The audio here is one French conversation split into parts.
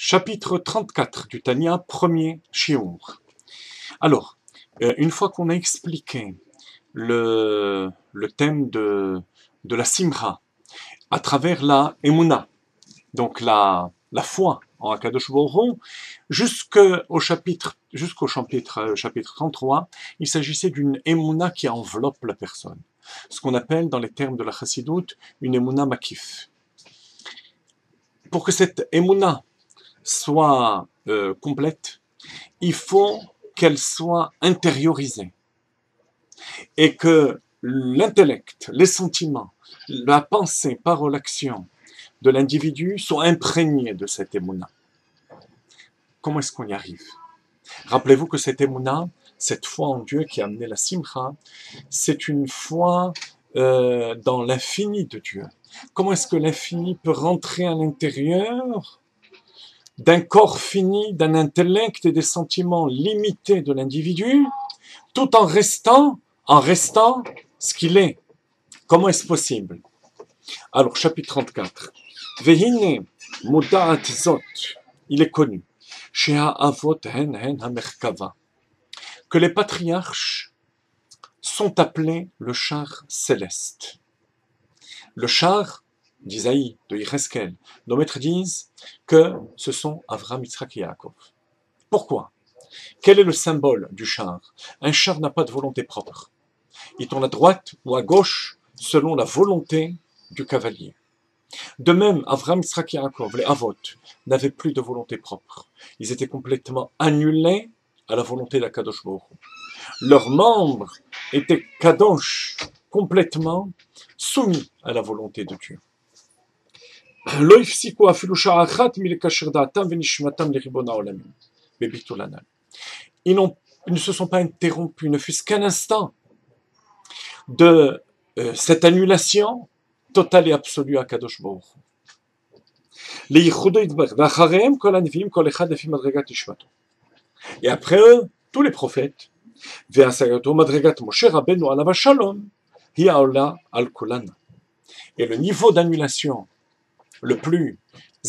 Chapitre 34 du Tanya, premier shiur. Alors, une fois qu'on a expliqué le thème de la simra à travers la emuna, donc la foi en Akadosh Baruch Hu, jusqu'au chapitre 33, il s'agissait d'une emuna qui enveloppe la personne. Ce qu'on appelle dans les termes de la chassidoute une emuna makif. Pour que cette emuna soit complète, il faut qu'elle soit intériorisée et que l'intellect, les sentiments, la pensée, parole, action de l'individu soient imprégnés de cette émouna. Comment est-ce qu'on y arrive? Rappelez-vous que cette émouna, cette foi en Dieu qui a amené la simcha, c'est une foi dans l'infini de Dieu. Comment est-ce que l'infini peut rentrer à l'intérieur d'un corps fini, d'un intellect et des sentiments limités de l'individu, tout en restant ce qu'il est? Comment est-ce possible? Alors, chapitre 34. Vehine muda'at zot, il est connu, Shea avot hen hamerkava, que les patriarches sont appelés le char céleste. Le char d'Isaïe, de Yecheskel, nos maîtres disent que ce sont Avraham, Yitzhak et Yaakov. Pourquoi? Quel est le symbole du char? Un char n'a pas de volonté propre. Il tourne à droite ou à gauche selon la volonté du cavalier. De même, Avraham, Yitzhak et Yaakov, les Avot, n'avaient plus de volonté propre. Ils étaient complètement annulés à la volonté d'Akadosh Baruch Hu. Leurs membres étaient kadosh, complètement soumis à la volonté de Dieu. Ils ne se sont pas interrompus, ne fût-ce qu'un instant, de cette annulation totale et absolue à Kadosh Baruch Hu. Et après eux, tous les prophètes, et le niveau d'annulation le plus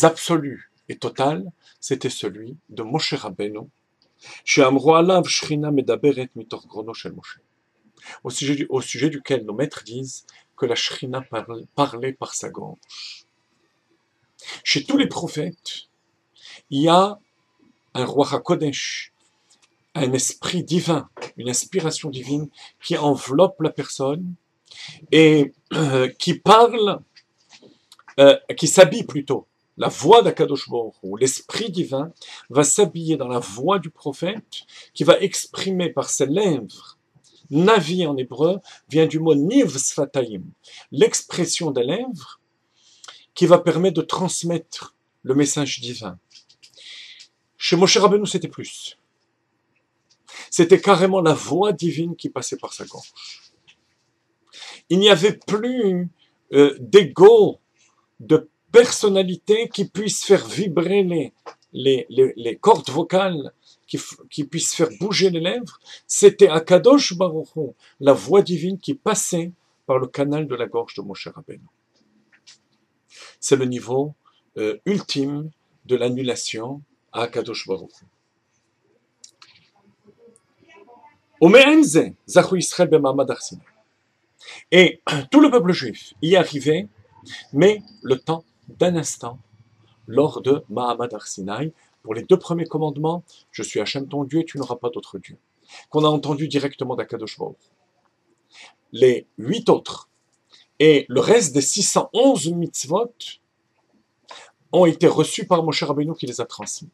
absolu et total, c'était celui de Moshe Rabbeinu, au sujet duquel nos maîtres disent que la Shrina parlait par sa gorge. Chez tous les prophètes, il y a un roi HaKodesh, un esprit divin, une inspiration divine qui enveloppe la personne et qui parle, qui s'habille plutôt. La voix d'Akadosh Baruch Hu, l'esprit divin, va s'habiller dans la voix du prophète qui va exprimer par ses lèvres. Navi en hébreu vient du mot niv sfataim, l'expression des lèvres qui va permettre de transmettre le message divin. Chez Moshe Rabbeinu, c'était plus. C'était carrément la voix divine qui passait par sa gorge. Il n'y avait plus d'ego, de personnalité qui puisse faire vibrer les cordes vocales, qui puisse faire bouger les lèvres. C'était Akadosh Baruch Hu, la voix divine qui passait par le canal de la gorge de Moshe Rabbeinu. C'est le niveau ultime de l'annulation à Akadosh Baruch Hu. Et tout le peuple juif y arrivait, mais le temps d'un instant, lors de Mahamad Har Sinai, pour les 2 premiers commandements, je suis Hachem ton Dieu et tu n'auras pas d'autre Dieu, qu'on a entendu directement d'Akadosh Baruch Hu. Les 8 autres et le reste des 611 mitzvot ont été reçus par Moshe Rabbeinu qui les a transmis.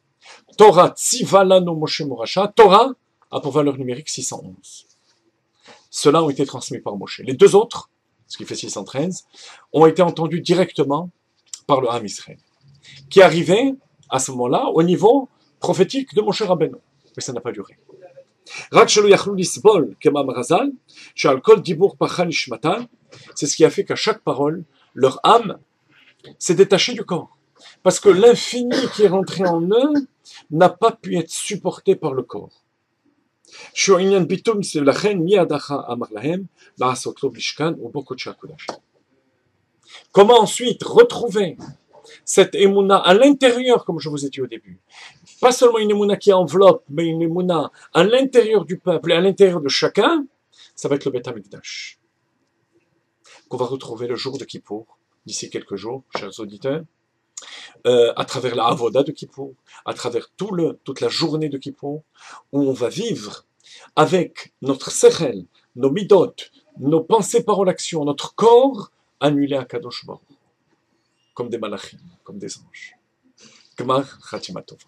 Torah Tzivalano Moshe Morasha, Torah a pour valeur numérique 611. Ceux-là ont été transmis par Moshe. Les 2 autres, ce qui fait 613, ont été entendus directement par le Ham Israël, qui arrivait à ce moment-là au niveau prophétique de Moshe Rabbeinu. Mais ça n'a pas duré. C'est ce qui a fait qu'à chaque parole, leur âme s'est détachée du corps. Parce que l'infini qui est rentré en eux n'a pas pu être supporté par le corps. Comment ensuite retrouver cette émouna à l'intérieur, comme je vous ai dit au début, pas seulement une émouna qui enveloppe, mais une émouna à l'intérieur du peuple et à l'intérieur de chacun, ça va être le Beth Amikdash, qu'on va retrouver le jour de Kippour, d'ici quelques jours, chers auditeurs, à travers la Avoda de Kippour, à travers toute la journée de Kippour, où on va vivre avec notre sechel, nos midot, nos pensées, paroles, actions, notre corps annulé à Kadosh Baruch, comme des malachim, comme des anges. Gmar Khatimatov.